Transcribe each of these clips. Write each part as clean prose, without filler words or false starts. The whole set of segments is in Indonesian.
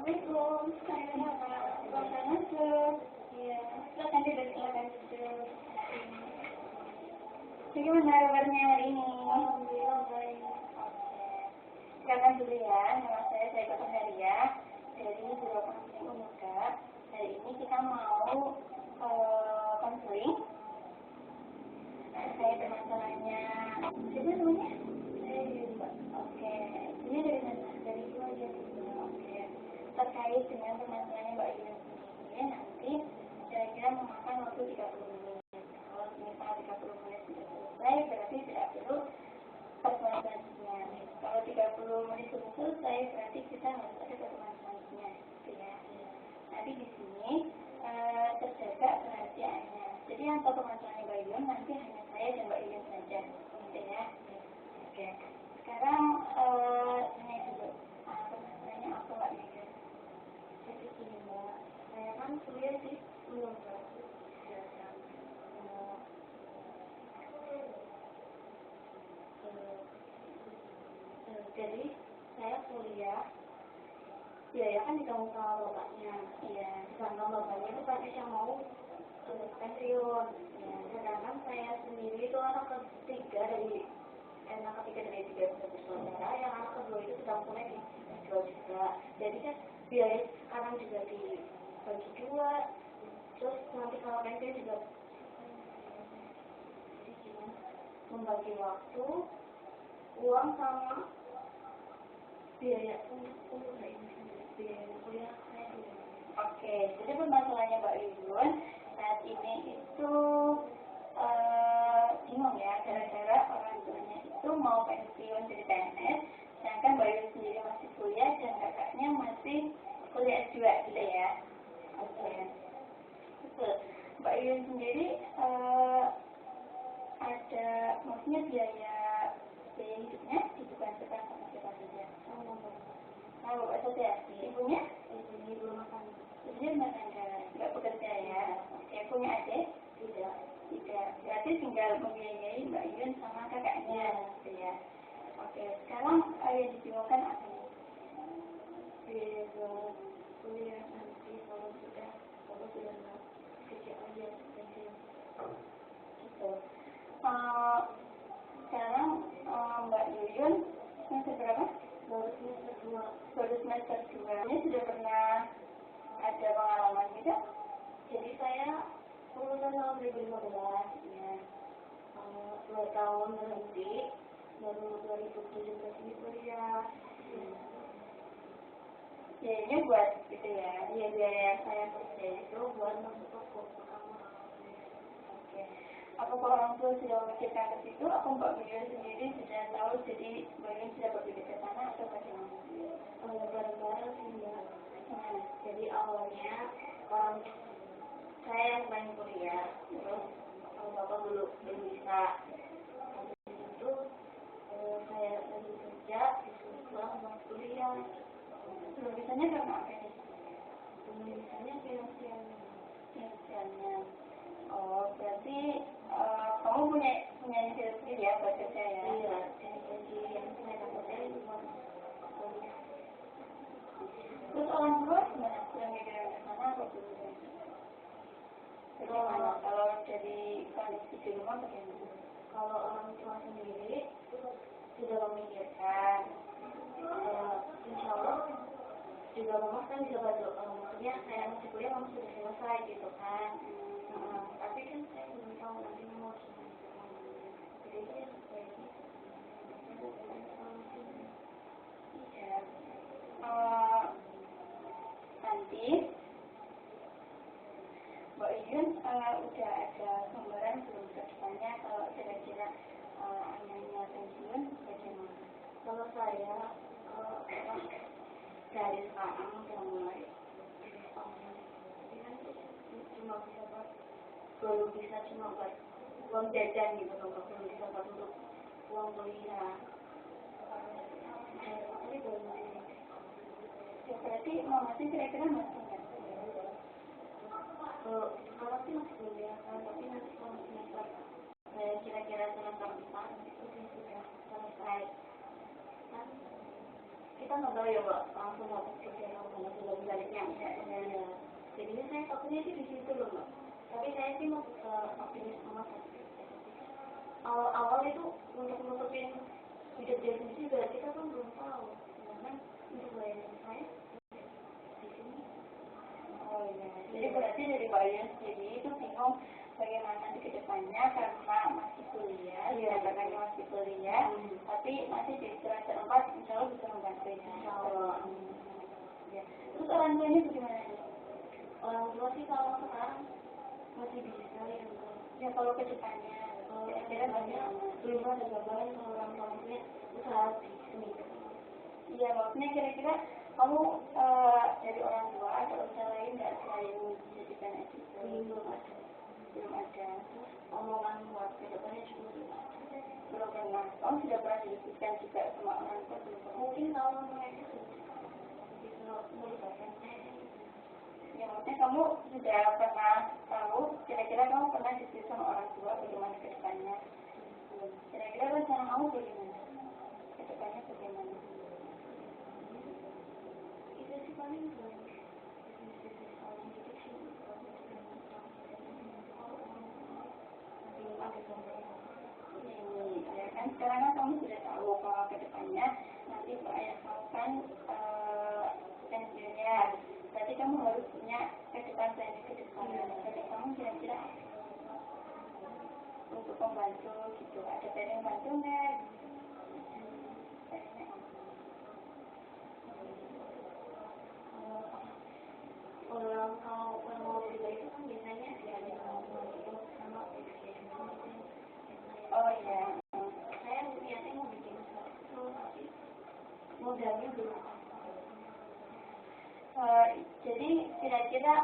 Assalamualaikum. Saya masuk. Iya, silakan duduk, silakan duduk. Bagaimana kabarnya hari ini? Alhamdulillah baik. Oke. Silakan dulu ya. Nama saya Kotaria dari Biro Konseling Unika. Hari ini kita mau konseling terkait dengan masalahnya. Siapa namanya? Saya Yudha. Oke. Ini dari mana? Dari keluarga. Oke. Terkait dengan permasalahannya Mbak Yudha sendiri, nanti kira-kira memakan waktu 30 menit. Kalau misalnya 30 menit sudah selesai, berarti tidak perlu pertemuan selanjutnya. Kalau 30 menit sudah selesai, berarti kita harus ada pertemuan selanjutnya. Gitu ya. Nanti di sini terjaga kerahasiaannya. Jadi yang tahu permasalahannya Mbak Yudha nanti hanya saya dan Mbak Yudha saja. Gitu ya. Oke. Sekarang tanya dulu. Permasalahannya apa Mbak Yudha? Jadi gini Mbak, saya kan kuliah di Universitas. Jadi saya kuliah, biaya kan ditanggung sama bapaknya. Iya, sama bapaknya itu banyak yang mau pensiun. Ya, sedangkan saya sendiri itu anak ketiga dari tiga bersaudara, yang anak kedua itu sedang kuliah di dua juga. Jadi kan biaya sekarang juga dibagi dua. Terus nanti kalau pensiun juga membagi waktu, uang sama biaya untuk biaya kuliah saya dulu. Oke, jadi permasalahannya Mbak Yudun saat ini itu bingung ya, gara-gara orang tuanya itu mau pensiun dari PNS, sedangkan Mbak Yudun sendiri masih kuliah dan kakaknya masih kuliah S2 gitu ya. Oke, betul. Mbak Yudun sendiri ada, maksudnya biaya hidupnya dibebankan sama siapa saja? Sama bapak saja. Ibunya? Ibunya ibu rumah tangga. Ibunya rumah tangga, nggak bekerja ya? Oke, punya adik? Tidak. Tidak. Berarti tinggal membiayai Mbak Yun sama kakaknya, gitu ya? Oke, sekarang yang dibingungkan apa nih? Biaya kuliah nanti kalau sudah nggak kerja aja pensiun. Gitu. Sekarang Mbak Yuyun semester berapa? Baru semester 2. Ini sudah pernah ada pengalaman gitu? Jadi saya lulusan tahun 2015 ya. 2 tahun berhenti, baru 2017 ini kuliah. Biayanya buat gitu ya? Iya, biaya saya kerja itu buat masuk ke pertama. Oke. Apakah orang tua sudah memikirkan ke situ? Apa Mbak Yuyun sendiri sudah tahu, jadi Mbak Yuyun sudah berpikir ke sana atau bagaimana? Bareng-bareng sih Mbak. Jadi awalnya orang saya yang main kuliah, terus Bapak belum bisa. Habis itu saya lagi kerja, disuruh pulang mau kuliah. Belum bisanya karena apa ini? Belum bisanya finansialnya. Oh, berarti kamu punya ide sendiri ya buat kerja ya? Iya, jadi yang saya lakukan itu buat kuliah. Terus orang tua gimana? Yang mikir ke sana atau belum? Bagaimana? Kalau jadi kondisi di rumah bagaimana? Kalau orang tua sendiri sudah memikirkan, insya Allah juga mama kan bisa bantu. Maksudnya saya masih kuliah, mama sudah selesai gitu kan. Tapi kan saya belum tahu nanti mau gimana. Jadi saya kayak gitu. Iya. Nanti Mbak Yun udah ada gambaran belum ke depannya kalau kira-kira anaknya pensiun bagaimana? Kalau saya dari sekarang udah mulai cuma bisa buat, belum bisa cuma buat uang jajan gitu, belum bisa buat untuk uang kuliah. Tapi belum bisa. Ya berarti mama sih kira-kira masih nggak? Kalau sih masih belum ya kan, tapi nanti kalau semester kira-kira semester 4 itu sudah selesai kan, kita nggak tahu ya Mbak, langsung mau kerja sama belum baliknya. Ya. Jadinya saya takutnya sih di situ loh Mbak. Tapi saya sih mau optimis sama awal-awal itu untuk nutupin hidup definisi juga kita kan belum tahu. Karena untuk bayangan saya di sini. Oh iya. Jadi berarti dari bayangan sendiri itu bingung bagaimana di kedepannya karena masih kuliah, ya karena masih kuliah, tapi masih di semester 4 insya Allah bisa membantu insya Allah. Ya. Terus orang tuanya bagaimana? Orang tua sih kalau sekarang masih bisa ya kalau kedepannya kira-kira banyak belum ada gambaran kalau orang tuanya usaha bisnis. Iya maksudnya kira-kira kamu dari orang tua ada usaha lain nggak selain menjadikan itu? Belum ada. Omongan buat kedepannya juga belum pernah. Kamu sudah pernah diskusikan juga sama orang tua belum? Mungkin kalau mereka bisa melibatkan ya maksudnya kamu sudah pernah tahu kira-kira kamu pernah diskusi sama orang tua bagaimana ke depannya? Kira-kira rencana kamu bagaimana? Ke depannya bagaimana? Itu sih paling ya kan sekarang kan kamu sudah tahu kalau ke depannya nanti Pak Ayah kamu kan pensiunnya. Berarti kamu harus punya ke depan planning ke depan. Jadi kamu kira-kira untuk membantu gitu. Ada planning bantu nggak? Kalau mau juga itu kan biasanya ada sama oh iya. Saya niatnya mau bikin sesuatu tapi modalnya belum. Jadi kira-kira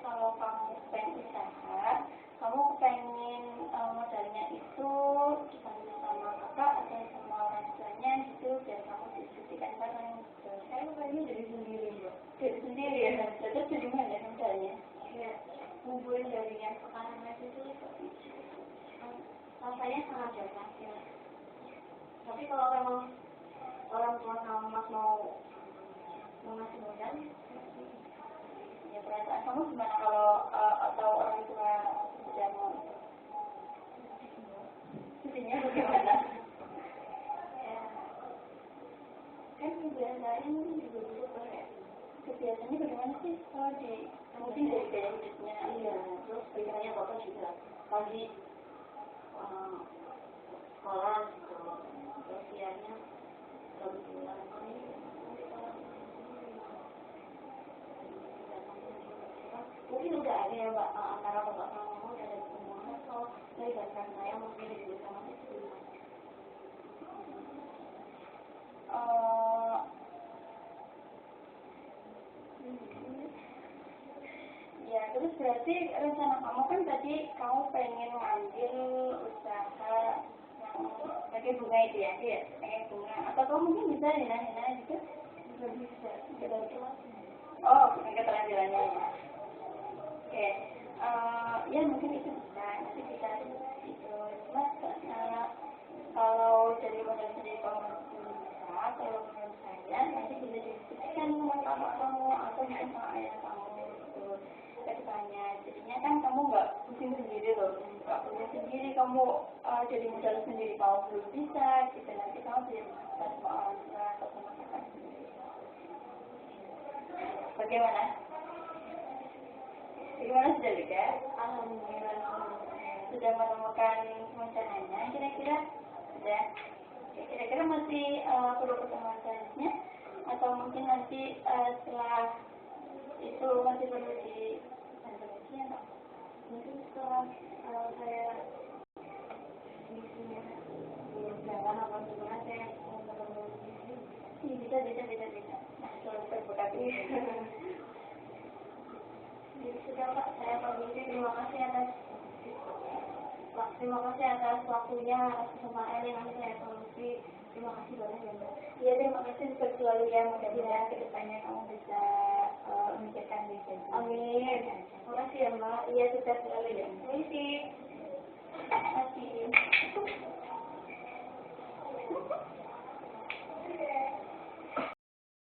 kalau kamu pengen usaha, kamu pengen modalnya itu dibantu sama kakak atau sama orang tuanya gitu, biar kamu diskusikan bareng. Saya pengen dari sendiri, dari sendiri ya. Terus dari mana modalnya? Ya, ngumpulin dari yang sekarang aja itu seperti itu. Rasanya sangat jauh ya. Tapi kalau memang orang tua sama mas mau ngasih modal, ya perasaan kamu gimana kalau atau orang tua tidak mau? Intinya bagaimana? Ya, kan kebiasaan juga berubah ya. Kebiasaannya bagaimana sih kalau di mungkin dari gaya hidupnya? Iya, terus pikirannya bapak juga pagi sekolah gitu, terus siangnya lebih pulang. Mungkin udah ada ya Mbak antara bapak sama mama udah ada pertemuan atau melibatkan saya mungkin di sama istri. Ya terus berarti rencana kamu kan tadi kamu pengen ngambil usaha yang pakai bunga itu ya, iya pakai bunga. Atau kamu mungkin bisa hina-hina gitu? Bisa. Oh, pakai keterampilannya ya. Oke, ya mungkin itu bisa, nanti kita itu cuma kalau dari modal sendiri kamu bisa, kalau menurut saya nanti bisa didiskusikan sama kakak kamu atau mungkin sama ayah kamu gitu ke depannya. Jadinya kan kamu nggak pusing sendiri loh, nggak pusing sendiri kamu jadi modal sendiri kamu belum bisa, gitu nanti kamu bisa bisa sama orang tua atau sama kakak sendiri. Bagaimana? Gimana sudah dekat? Alhamdulillah sudah menemukan rencananya. Kira-kira sudah. Kira-kira masih perlu pertemuan selanjutnya atau mungkin nanti setelah itu masih perlu di lagi atau mungkin setelah saya misinya jalan apa gimana saya bisa. Nah, kalau terbuka sudah Pak, saya permisi. Terima kasih atas waktunya, atas kesempatan yang saya permisi. Terima kasih banyak ya Mbak. Iya terima kasih untuk selalu ya, mudah-mudahan kedepannya kamu bisa memikirkan diri. Amin. Terima kasih ya Mbak. Iya sukses selalu ya. Terima kasih.